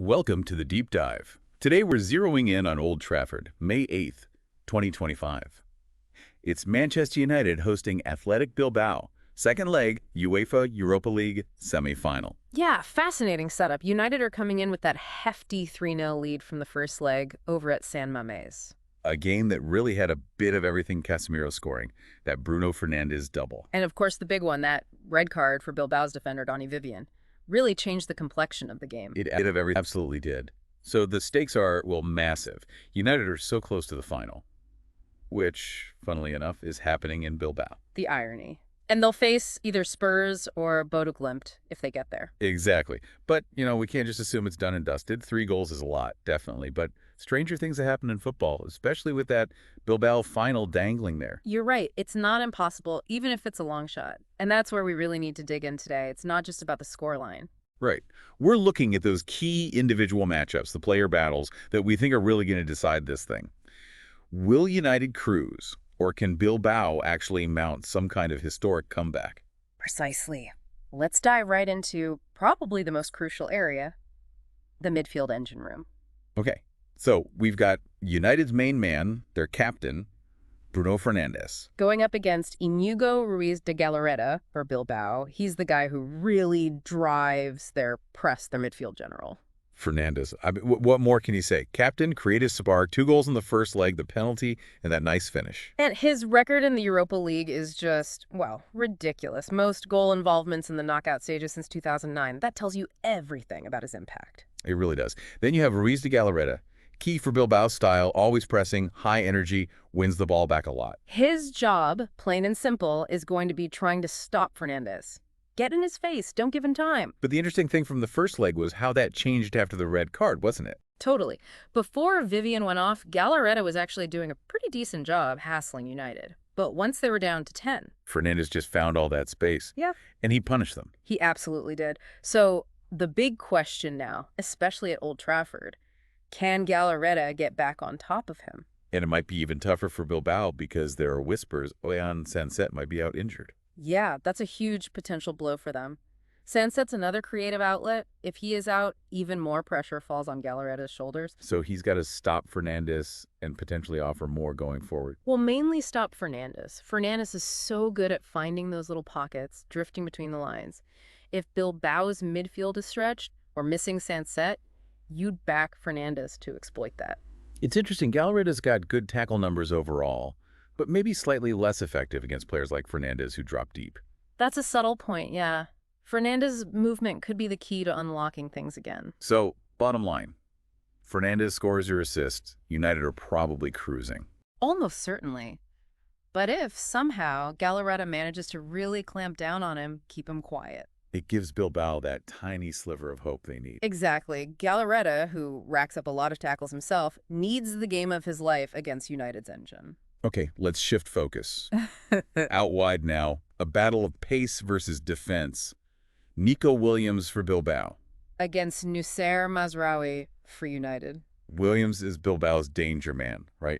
Welcome to the Deep Dive. Today we're zeroing in on Old Trafford, May 8th, 2025. It's Manchester United hosting Athletic Bilbao, second leg, UEFA Europa League semi-final. Yeah, fascinating setup. United are coming in with that hefty 3-0 lead from the first leg over at San Mamés. A game that really had a bit of everything Casemiro scoring, that Bruno Fernandes double. And of course the big one, that red card for Bilbao's defender Donny Vivian, really changed the complexion of the game. It of everything absolutely did. So the stakes are, well, massive. United are so close to the final, which, funnily enough, is happening in Bilbao. The irony. And they'll face either Spurs or Bodo Glimt if they get there. Exactly. But, we can't just assume it's done and dusted. 3 goals is a lot, definitely. But stranger things have happened in football, especially with that Bilbao final dangling there. You're right. It's not impossible, even if it's a long shot. And that's where we really need to dig in today. It's not just about the scoreline. Right. We're looking at those key individual matchups, the player battles, that we think are really going to decide this thing. Will United cruise, or can Bilbao actually mount some kind of historic comeback? Precisely. Let's dive right into probably the most crucial area, the midfield engine room. Okay. So we've got United's main man, their captain, Bruno Fernandes. Going up against Íñigo Ruiz de Galarreta for Bilbao. He's the guy who really drives their press, their midfield general. Fernandes. What more can you say? Captain, creative spark, 2 goals in the first leg, the penalty, and that nice finish. And his record in the Europa League is just, well, ridiculous. Most goal involvements in the knockout stages since 2009. That tells you everything about his impact. It really does. Then you have Ruiz de Galarreta. Key for Bilbao's style, always pressing, high energy, wins the ball back a lot. His job, plain and simple, is going to be trying to stop Fernandes. Get in his face. Don't give him time. But the interesting thing from the first leg was how that changed after the red card, wasn't it? Totally. Before Vivian went off, Galarreta was actually doing a pretty decent job hassling United. But once they were down to 10... Fernandes just found all that space. Yeah. And he punished them. He absolutely did. So the big question now, especially at Old Trafford, can Galarreta get back on top of him? And it might be even tougher for Bilbao because there are whispers Ollán Sancet might be out injured. Yeah, that's a huge potential blow for them. Sancet's another creative outlet. If he is out, even more pressure falls on Galarreta's shoulders. So he's got to stop Fernandes and potentially offer more going forward. Well, mainly stop Fernandes. Fernandes is so good at finding those little pockets, drifting between the lines. If Bilbao's midfield is stretched or missing Sancet, you'd back Fernandes to exploit that. It's interesting. Galarreta's got good tackle numbers overall, but maybe slightly less effective against players like Fernandes who drop deep. That's a subtle point, yeah. Fernandes' movement could be the key to unlocking things again. So, bottom line, Fernandes scores your assist, United are probably cruising. Almost certainly. But if, somehow, Galarreta manages to really clamp down on him, keep him quiet. It gives Bilbao that tiny sliver of hope they need. Exactly. Galarreta, who racks up a lot of tackles himself, needs the game of his life against United's engine. Okay, let's shift focus. Out wide now, a battle of pace versus defense. Nico Williams for Bilbao. Against Noussair Mazraoui for United. Williams is Bilbao's danger man, right?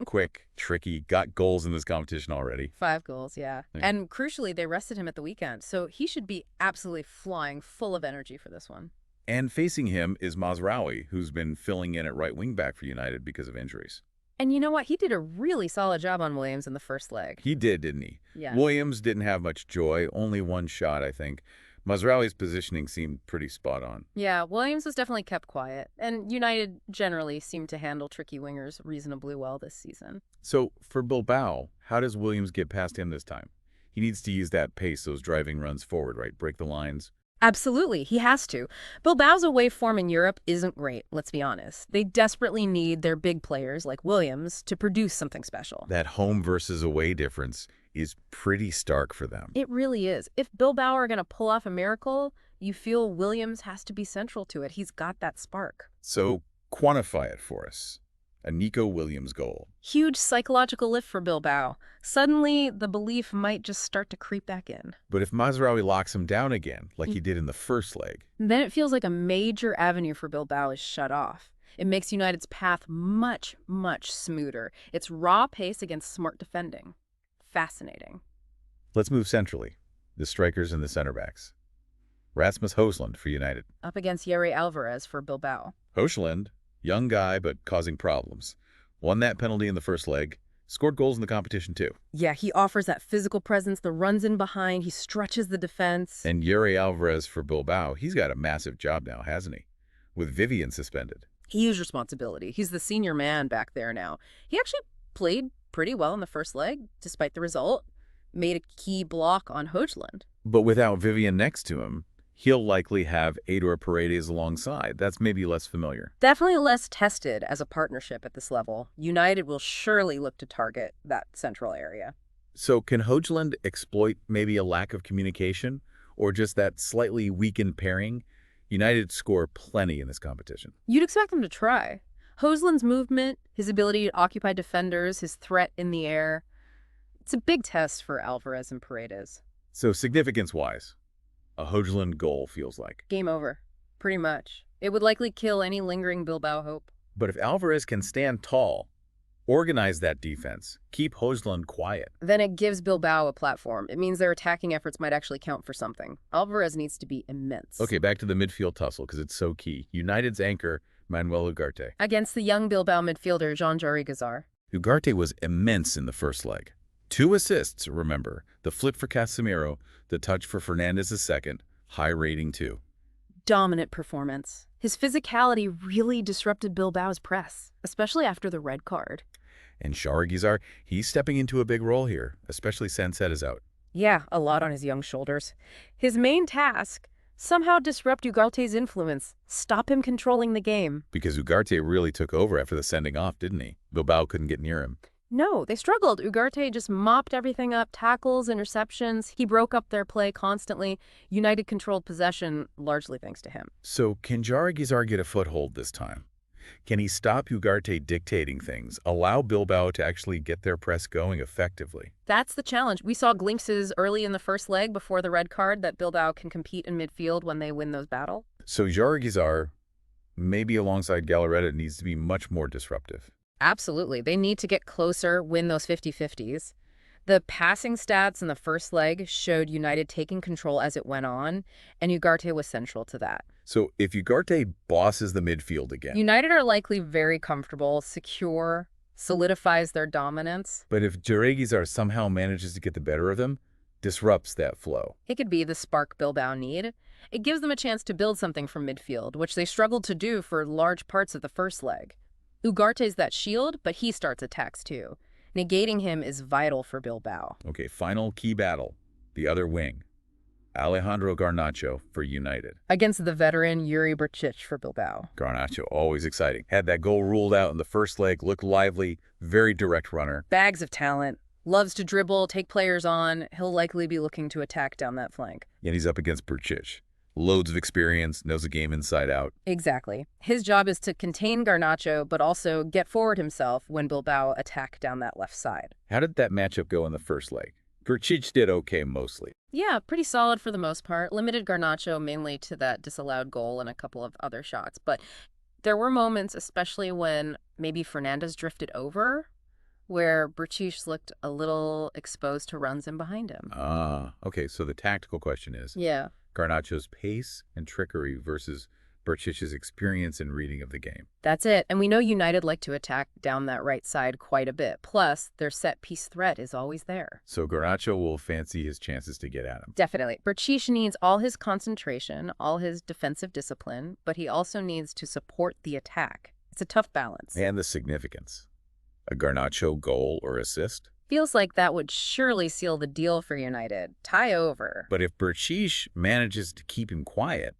Quick, tricky, got goals in this competition already. 5 goals, yeah. And crucially, they rested him at the weekend, so he should be absolutely flying, full of energy for this one. And facing him is Mazraoui, who's been filling in at right wing back for United because of injuries. And you know what? He did a really solid job on Williams in the first leg. He did, didn't he? Yeah. Williams didn't have much joy, only 1 shot, I think. Mazraoui's positioning seemed pretty spot on. Yeah, Williams was definitely kept quiet, and United generally seemed to handle tricky wingers reasonably well this season. So, for Bilbao, how does Williams get past him this time? He needs to use that pace, those driving runs forward, right? Break the lines. Absolutely, he has to. Bilbao's away form in Europe isn't great, let's be honest. They desperately need their big players, like Williams, to produce something special. That home versus away difference is pretty stark for them. It really is. If Bilbao are going to pull off a miracle, you feel Williams has to be central to it. He's got that spark. So, quantify it for us. A Nico Williams goal. Huge psychological lift for Bilbao. Suddenly, the belief might just start to creep back in. But if Mazraoui locks him down again, like he did in the first leg, then it feels like a major avenue for Bilbao is shut off. It makes United's path much, much smoother. It's raw pace against smart defending. Fascinating. Let's move centrally. The strikers and the center backs. Rasmus Højlund for United. Up against Álvarez for Bilbao. Højlund, young guy but causing problems. Won that penalty in the first leg. Scored goals in the competition too. Yeah, he offers that physical presence, the runs in behind, he stretches the defense. And Álvarez for Bilbao, he's got a massive job now, hasn't he? With Vivian suspended. Huge responsibility. He's the senior man back there now. He actually played pretty well in the first leg, despite the result. Made a key block on Højlund. But without Vivian next to him, he'll likely have Eidur Paredes alongside. That's maybe less familiar. Definitely less tested as a partnership at this level. United will surely look to target that central area. So can Højlund exploit maybe a lack of communication or just that slightly weakened pairing? United score plenty in this competition. You'd expect them to try. Højlund's movement, his ability to occupy defenders, his threat in the air. It's a big test for Álvarez and Paredes. So significance-wise, a Højlund goal feels like. Game over. Pretty much. It would likely kill any lingering Bilbao hope. But if Álvarez can stand tall, organize that defense, keep Højlund quiet, then it gives Bilbao a platform. It means their attacking efforts might actually count for something. Álvarez needs to be immense. Okay, back to the midfield tussle because it's so key. United's anchor, Manuel Ugarte. Against the young Bilbao midfielder, Jauregizar. Ugarte was immense in the first leg. 2 assists, remember. The flip for Casemiro, the touch for Fernandes' second, high rating too. Dominant performance. His physicality really disrupted Bilbao's press, especially after the red card. And Jauregizar, he's stepping into a big role here, especially Sancet is out. Yeah, a lot on his young shoulders. His main task, somehow disrupt Ugarte's influence, stop him controlling the game. Because Ugarte really took over after the sending off, didn't he? Bilbao couldn't get near him. No, they struggled. Ugarte just mopped everything up, tackles, interceptions. He broke up their play constantly. United controlled possession, largely thanks to him. So can Jauregizar get a foothold this time? Can he stop Ugarte dictating things, allow Bilbao to actually get their press going effectively? That's the challenge. We saw glimpses early in the first leg before the red card that Bilbao can compete in midfield when they win those battles. So Jauregizar, maybe alongside Galarreta, needs to be much more disruptive. Absolutely. They need to get closer, win those 50-50s. The passing stats in the first leg showed United taking control as it went on, and Ugarte was central to that. So if Ugarte bosses the midfield again... United are likely very comfortable, secure, solidifies their dominance. But if Jauregizar somehow manages to get the better of them, disrupts that flow. It could be the spark Bilbao need. It gives them a chance to build something from midfield, which they struggled to do for large parts of the first leg. Ugarte's that shield, but he starts attacks too. Negating him is vital for Bilbao. Okay, final key battle. The other wing. Alejandro Garnacho for United. Against the veteran Berchiche for Bilbao. Garnacho, always exciting. Had that goal ruled out in the first leg, looked lively, very direct runner. Bags of talent. Loves to dribble, take players on. He'll likely be looking to attack down that flank. And he's up against Berchiche. Loads of experience, knows the game inside out. Exactly. His job is to contain Garnacho, but also get forward himself when Bilbao attack down that left side. How did that matchup go in the first leg? Berchiche did okay mostly. Yeah, pretty solid for the most part. Limited Garnacho mainly to that disallowed goal and a couple of other shots. But there were moments, especially when maybe Fernandes drifted over, where Berchiche looked a little exposed to runs in behind him. Okay, so the tactical question is... Yeah. Garnacho's pace and trickery versus Berchiche's experience and reading of the game. That's it. And we know United like to attack down that right side quite a bit. Plus, their set-piece threat is always there. So Garnacho will fancy his chances to get at him. Definitely. Berchiche needs all his concentration, all his defensive discipline, but he also needs to support the attack. It's a tough balance. And the significance. A Garnacho goal or assist? Feels like that would surely seal the deal for United. Tie over. But if Berchiche manages to keep him quiet,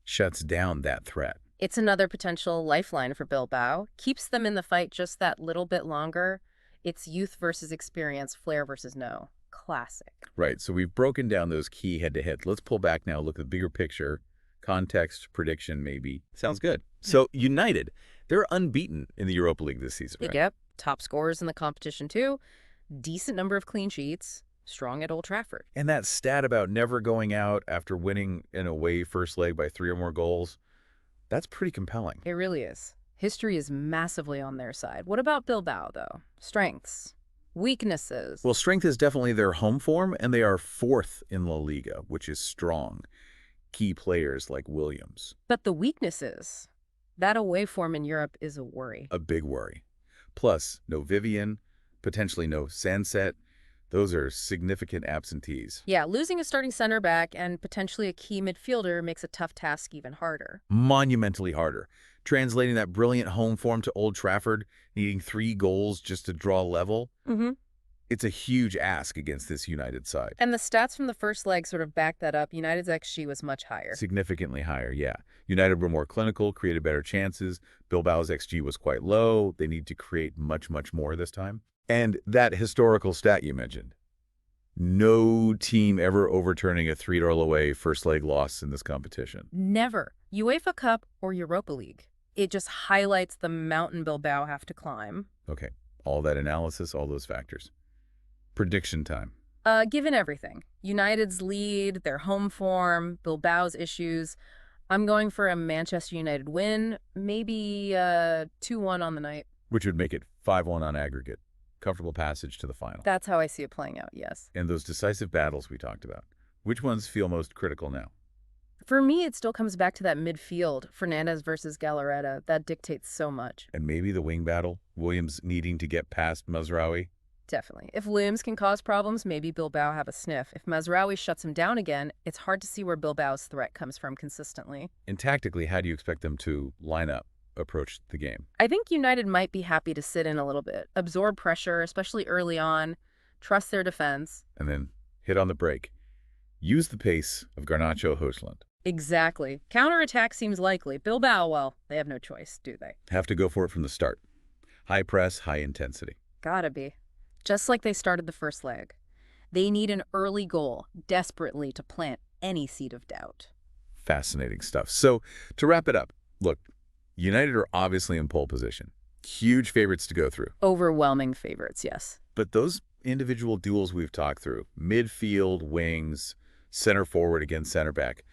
shuts down that threat. It's another potential lifeline for Bilbao. Keeps them in the fight just that little bit longer. It's youth versus experience, flair versus no. Classic. Right, so we've broken down those key head-to-heads. Let's pull back now, look at the bigger picture. Context, prediction, maybe. Sounds good. So United, they're unbeaten in the Europa League this season, right? Yep. Top scorers in the competition, too. Decent number of clean sheets, strong at Old Trafford. And that stat about never going out after winning an away first leg by 3 or more goals, that's pretty compelling. It really is. History is massively on their side. What about Bilbao, though? Strengths, weaknesses. Well, strength is definitely their home form, and they are 4th in La Liga, which is strong. key players like Williams. But the weaknesses, that away form in Europe is a worry. A big worry. Plus, no Vivian, potentially no Sanset. Those are significant absentees. Yeah, losing a starting center back and potentially a key midfielder makes a tough task even harder. Monumentally harder. Translating that brilliant home form to Old Trafford, needing 3 goals just to draw level. It's a huge ask against this United side. And the stats from the first leg sort of back that up. United's XG was much higher. Significantly higher, yeah. United were more clinical, created better chances. Bilbao's XG was quite low. They need to create much, much more this time. And that historical stat you mentioned. No team ever overturning a 3-0 away first leg loss in this competition. Never. UEFA Cup or Europa League. It just highlights the mountain Bilbao have to climb. Okay, all that analysis, all those factors. Prediction time. Given everything, United's lead, their home form, Bilbao's issues, I'm going for a Manchester United win, maybe 2-1 on the night. Which would make it 5-1 on aggregate. Comfortable passage to the final. That's how I see it playing out, yes. And those decisive battles we talked about, which ones feel most critical now? For me, it still comes back to that midfield, Fernandes versus Galarreta. That dictates so much. And maybe the wing battle, Williams needing to get past Mazraoui? Definitely. If Williams can cause problems, maybe Bilbao have a sniff. If Mazraoui shuts him down again, it's hard to see where Bilbao's threat comes from consistently. And tactically, how do you expect them to line up, approach the game? I think United might be happy to sit in a little bit, absorb pressure, especially early on, trust their defense. And then hit on the break. Use the pace of Garnacho Højlund. Exactly. Counterattack seems likely. Bilbao, well, they have no choice, do they? Have to go for it from the start. High press, high intensity. Gotta be. Just like they started the first leg. They need an early goal, desperately, to plant any seed of doubt. Fascinating stuff. So, to wrap it up, look, United are obviously in pole position. Huge favorites to go through. Overwhelming favorites, yes. But those individual duels we've talked through, midfield, wings, center forward against center back,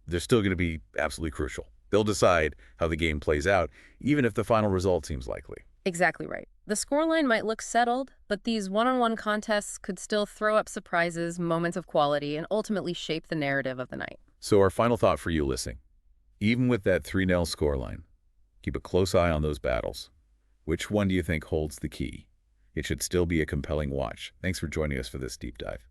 they're still going to be absolutely crucial. They'll decide how the game plays out, even if the final result seems likely. Exactly right. The scoreline might look settled, but these one-on-one contests could still throw up surprises, moments of quality, and ultimately shape the narrative of the night. So our final thought for you listening, even with that 3-0 scoreline, keep a close eye on those battles. Which one do you think holds the key? It should still be a compelling watch. Thanks for joining us for this deep dive.